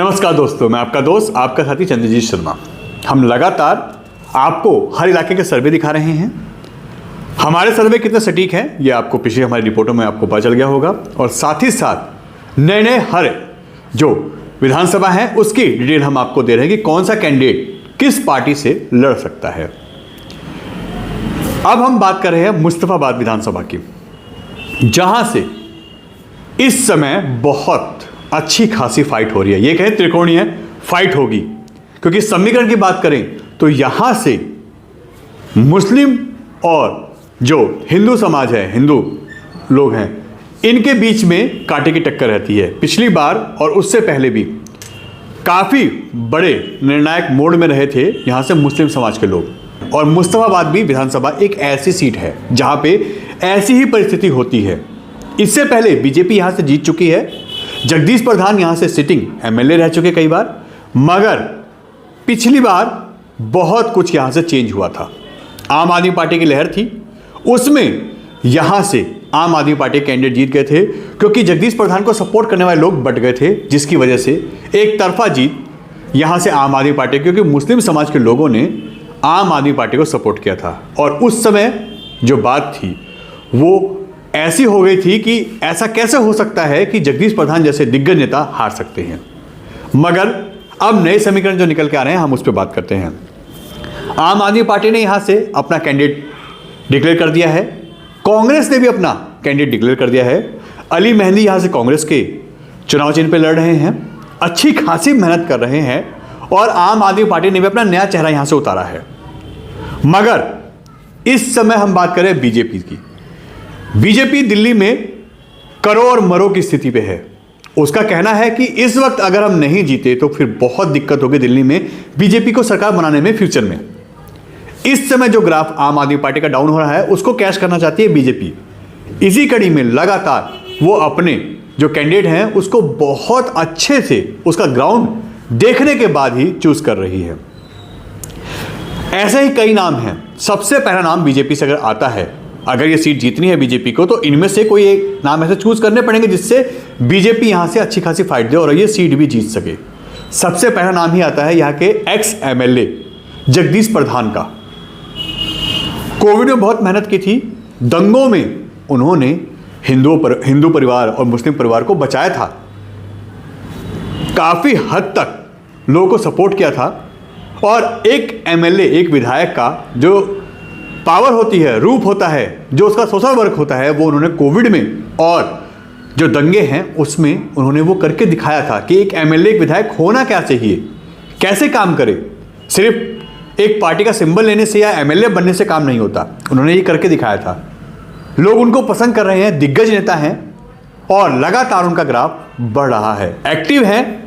नमस्कार दोस्तों, मैं आपका दोस्त आपका साथी चंद्रजीत शर्मा। हम लगातार आपको हर इलाके के सर्वे दिखा रहे हैं। हमारे सर्वे कितने सटीक हैं ये आपको पिछली हमारी रिपोर्टों में आपको पता चल गया होगा, और साथ ही साथ नए हर जो विधानसभा है उसकी डिटेल हम आपको दे रहे हैं कि कौन सा कैंडिडेट किस पार्टी से लड़ सकता है। अब हम बात कर रहे हैं मुस्तफाबाद विधानसभा की, जहां से इस समय बहुत अच्छी खासी फाइट हो रही है। ये कहें त्रिकोणीय फाइट होगी, क्योंकि समीकरण की बात करें तो यहां से मुस्लिम और जो हिंदू समाज है, हिंदू लोग हैं, इनके बीच में कांटे की टक्कर रहती है। पिछली बार और उससे पहले भी काफ़ी बड़े निर्णायक मोड़ में रहे थे यहां से मुस्लिम समाज के लोग। और मुस्तफाबाद भी विधानसभा एक ऐसी सीट है जहां पे ऐसी ही परिस्थिति होती है। इससे पहले बीजेपी यहां से जीत चुकी है, जगदीश प्रधान यहां से सिटिंग एमएलए रह चुके कई बार, मगर पिछली बार बहुत कुछ यहां से चेंज हुआ था। आम आदमी पार्टी की लहर थी, उसमें यहां से आम आदमी पार्टी कैंडिडेट जीत गए थे, क्योंकि जगदीश प्रधान को सपोर्ट करने वाले लोग बट गए थे, जिसकी वजह से एक तरफा जीत यहां से आम आदमी पार्टी, क्योंकि मुस्लिम समाज के लोगों ने आम आदमी पार्टी को सपोर्ट किया था। और उस समय जो बात थी वो ऐसी हो गई थी कि ऐसा कैसे हो सकता है कि जगदीश प्रधान जैसे दिग्गज नेता हार सकते हैं। मगर अब नए समीकरण जो निकल के आ रहे हैं, हम उस पर बात करते हैं। आम आदमी पार्टी ने यहां से अपना कैंडिडेट डिक्लेयर कर दिया है, कांग्रेस ने भी अपना कैंडिडेट डिक्लेयर कर दिया है। अली मेहंदी यहां से कांग्रेस के चुनाव चिन्ह पर लड़ रहे हैं, अच्छी खासी मेहनत कर रहे हैं, और आम आदमी पार्टी ने भी अपना नया चेहरा यहां से उतारा है। मगर इस समय हम बात करें बीजेपी की। बीजेपी दिल्ली में करो और मरो की स्थिति पे है। उसका कहना है कि इस वक्त अगर हम नहीं जीते तो फिर बहुत दिक्कत होगी दिल्ली में बीजेपी को सरकार बनाने में फ्यूचर में। इस समय जो ग्राफ आम आदमी पार्टी का डाउन हो रहा है उसको कैश करना चाहती है बीजेपी। इसी कड़ी में लगातार वो अपने जो कैंडिडेट हैं उसको बहुत अच्छे से उसका ग्राउंड देखने के बाद ही चूज कर रही है। ऐसे ही कई नाम हैं। सबसे पहला नाम बीजेपी से अगर आता है, अगर ये सीट जीतनी है बीजेपी को, तो इनमें से कोई एक नाम ऐसे चूज करने पड़ेंगे जिससे बीजेपी यहां से अच्छी खासी फाइट दे और ये सीट भी जीत सके। सबसे पहला नाम ही आता है यहां के एक्स एमएलए जगदीश प्रधान का। कोविड में बहुत मेहनत की थी, दंगों में उन्होंने हिंदू परिवार और मुस्लिम परिवार को बचाया था, काफी हद तक लोगों को सपोर्ट किया था। और एक एमएलए, एक विधायक का जो पावर होती है, रूप होता है, जो उसका सोशल वर्क होता है, वो उन्होंने कोविड में और जो दंगे हैं उसमें उन्होंने वो करके दिखाया था कि एक एमएलए, एक विधायक होना क्या चाहिए, कैसे काम करे। सिर्फ एक पार्टी का सिंबल लेने से या एमएलए बनने से काम नहीं होता, उन्होंने ये करके दिखाया था। लोग उनको पसंद कर रहे हैं, दिग्गज नेता हैं, और लगातार उनका ग्राफ बढ़ रहा है, एक्टिव है।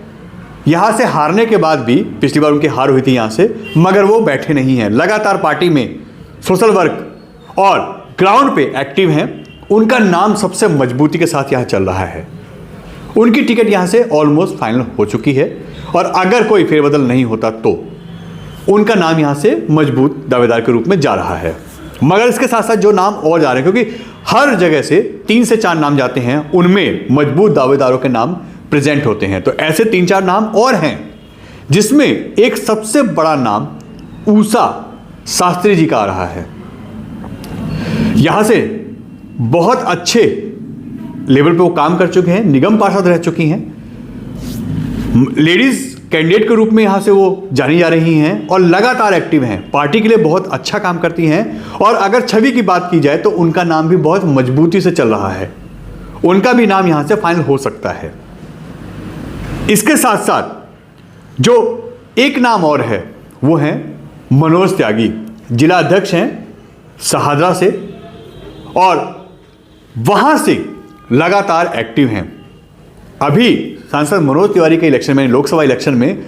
यहां से हारने के बाद भी, पिछली बार उनकी हार हुई थी यहां से, मगर वो बैठे नहीं हैं, लगातार पार्टी में सोशल वर्क और ग्राउंड पे एक्टिव हैं। उनका नाम सबसे मजबूती के साथ यहां चल रहा है। उनकी टिकट यहां से ऑलमोस्ट फाइनल हो चुकी है, और अगर कोई फेरबदल नहीं होता तो उनका नाम यहां से मजबूत दावेदार के रूप में जा रहा है। मगर इसके साथ साथ जो नाम और जा रहे हैं, क्योंकि हर जगह से 3 से 4 नाम जाते हैं, उनमें मजबूत दावेदारों के नाम प्रेजेंट होते हैं। तो ऐसे 3-4 नाम और हैं, जिसमें एक सबसे बड़ा नाम ऊषा शास्त्री जी का आ रहा है। यहां से बहुत अच्छे लेवल पे वो काम कर चुके हैं, निगम पार्षद रह चुकी हैं, लेडीज कैंडिडेट के रूप में यहां से वो जानी जा रही हैं, और लगातार एक्टिव हैं, पार्टी के लिए बहुत अच्छा काम करती हैं। और अगर छवि की बात की जाए तो उनका नाम भी बहुत मजबूती से चल रहा है, उनका भी नाम यहां से फाइनल हो सकता है। इसके साथ साथ जो एक नाम और है वो है मनोज त्यागी, जिला अध्यक्ष हैं शहादरा से, और वहां से लगातार एक्टिव हैं। अभी सांसद मनोज तिवारी के इलेक्शन में, लोकसभा इलेक्शन में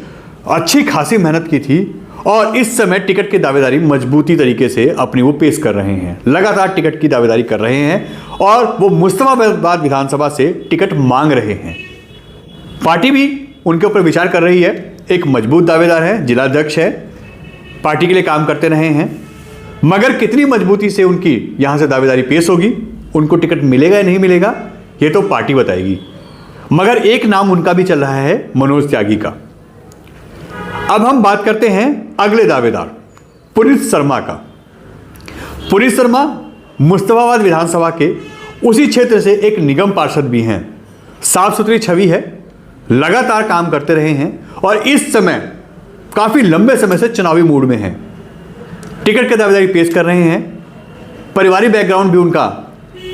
अच्छी खासी मेहनत की थी, और इस समय टिकट की दावेदारी मजबूती तरीके से अपनी वो पेश कर रहे हैं, लगातार टिकट की दावेदारी कर रहे हैं, और वो मुस्तफाबाद विधानसभा से टिकट मांग रहे हैं। पार्टी भी उनके ऊपर विचार कर रही है। एक मजबूत दावेदार है, जिला अध्यक्ष है, पार्टी के लिए काम करते रहे हैं, मगर कितनी मजबूती से उनकी यहां से दावेदारी पेश होगी, उनको टिकट मिलेगा या नहीं मिलेगा, ये तो पार्टी बताएगी। मगर एक नाम उनका भी चल रहा है, मनोज त्यागी का। अब हम बात करते हैं अगले दावेदार पुनीत शर्मा का। पुनीत शर्मा मुस्तफाबाद विधानसभा के उसी क्षेत्र से एक निगम पार्षद भी हैं। साफ सुथरी छवि है, लगातार काम करते रहे हैं और इस समय काफी लंबे समय से चुनावी मूड में हैं। टिकट की दावेदारी पेश कर रहे हैं। पारिवारिक बैकग्राउंड भी उनका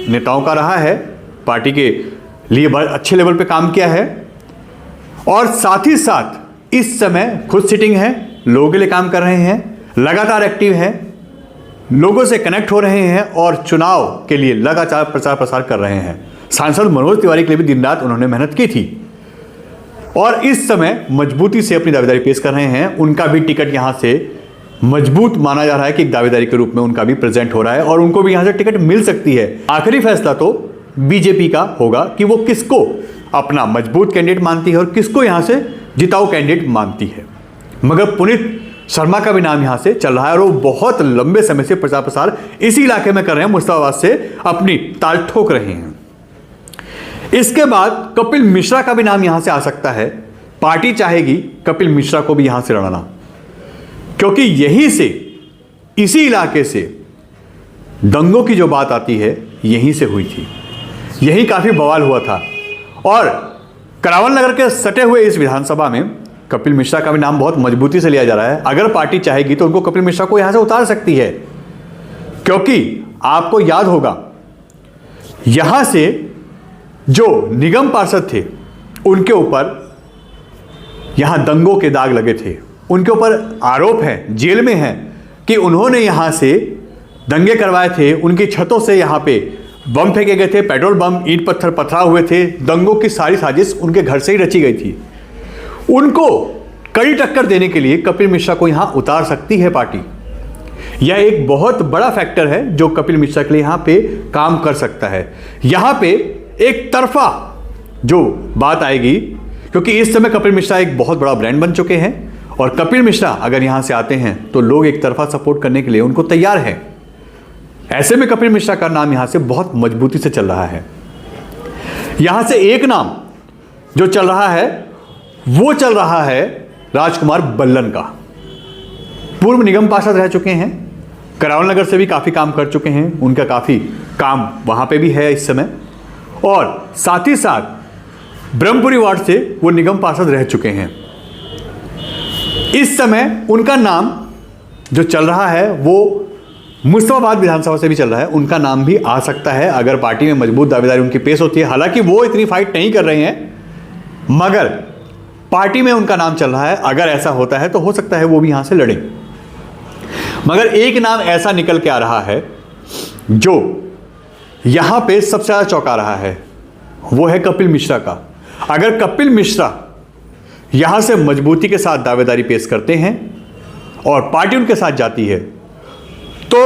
नेताओं का रहा है, पार्टी के लिए बहुत अच्छे लेवल पे काम किया है और साथ ही साथ इस समय खुद सिटिंग है, लोगों के लिए काम कर रहे हैं, लगातार एक्टिव हैं, लोगों से कनेक्ट हो रहे हैं और चुनाव के लिए लगातार प्रचार प्रसार कर रहे हैं। सांसद मनोज तिवारी के लिए भी दिन रात उन्होंने मेहनत की थी और इस समय मजबूती से अपनी दावेदारी पेश कर रहे हैं। उनका भी टिकट यहां से मजबूत माना जा रहा है कि एक दावेदारी के रूप में उनका भी प्रेजेंट हो रहा है और उनको भी यहां से टिकट मिल सकती है। आखिरी फैसला तो बीजेपी का होगा कि वो किसको अपना मजबूत कैंडिडेट मानती है और किसको यहां से जिताऊ कैंडिडेट मानती है। मगर पुनीत शर्मा का भी नाम यहां से चल रहा है और वो बहुत लंबे समय से प्रचार प्रसार इसी इलाके में कर रहे हैं, मुस्तफाबाद से अपनी ताल ठोक रहे हैं। इसके बाद कपिल मिश्रा का भी नाम यहां से आ सकता है। पार्टी चाहेगी कपिल मिश्रा को भी यहां से लड़ना, क्योंकि यहीं से, इसी इलाके से दंगों की जो बात आती है यहीं से हुई थी, यही काफी बवाल हुआ था और करावल नगर के सटे हुए इस विधानसभा में कपिल मिश्रा का भी नाम बहुत मजबूती से लिया जा रहा है। अगर पार्टी चाहेगी तो उनको कपिल मिश्रा को यहां से उतार सकती है, क्योंकि आपको याद होगा यहां से जो निगम पार्षद थे उनके ऊपर यहां दंगों के दाग लगे थे, उनके ऊपर आरोप है, जेल में है कि उन्होंने यहां से दंगे करवाए थे, उनकी छतों से यहां पे बम फेंके गए थे, पेट्रोल बम, ईंट पत्थर पथराव हुए थे, दंगों की सारी साजिश उनके घर से ही रची गई थी। उनको कड़ी टक्कर देने के लिए कपिल मिश्रा को यहां उतार सकती है पार्टी। यह एक बहुत बड़ा फैक्टर है जो कपिल मिश्रा के लिए यहां पे काम कर सकता है। यहां पे एक तरफा जो बात आएगी, क्योंकि इस समय कपिल मिश्रा एक बहुत बड़ा ब्रांड बन चुके हैं और कपिल मिश्रा अगर यहां से आते हैं तो लोग एक तरफा सपोर्ट करने के लिए उनको तैयार हैं। ऐसे में कपिल मिश्रा का नाम यहां से बहुत मजबूती से चल रहा है। यहां से एक नाम जो चल रहा है वो चल रहा है राजकुमार बल्लन का। पूर्व निगम पार्षद रह चुके हैं, करावल नगर से भी काफी काम कर चुके हैं, उनका काफी काम वहां पे भी है इस समय और साथ ही साथ ब्रह्मपुरी वार्ड से वो निगम पार्षद रह चुके हैं। इस समय उनका नाम जो चल रहा है वो मुस्तफाबाद विधानसभा से भी चल रहा है, उनका नाम भी आ सकता है अगर पार्टी में मजबूत दावेदारी उनकी पेश होती है। हालांकि वो इतनी फाइट नहीं कर रहे हैं, मगर पार्टी में उनका नाम चल रहा है। अगर ऐसा होता है तो हो सकता है वो भी यहां से लड़ें। मगर एक नाम ऐसा निकल के आ रहा है जो यहां पे सबसे ज्यादा चौंका रहा है, वो है कपिल मिश्रा का। अगर कपिल मिश्रा यहां से मजबूती के साथ दावेदारी पेश करते हैं और पार्टी उनके साथ जाती है तो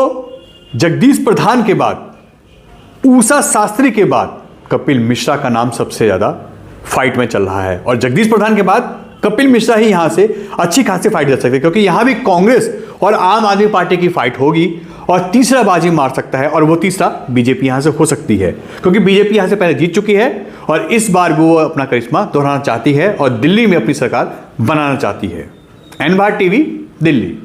जगदीश प्रधान के बाद, ऊषा शास्त्री के बाद कपिल मिश्रा का नाम सबसे ज्यादा फाइट में चल रहा है और जगदीश प्रधान के बाद कपिल मिश्रा ही यहां से अच्छी खासी फाइट कर सकते हैं, क्योंकि यहां भी कांग्रेस और आम आदमी पार्टी की फाइट होगी और तीसरा बाजी मार सकता है और वो तीसरा बीजेपी यहां से हो सकती है, क्योंकि बीजेपी यहां से पहले जीत चुकी है और इस बार वो अपना करिश्मा दोहराना चाहती है और दिल्ली में अपनी सरकार बनाना चाहती है। एनवार टीवी, दिल्ली।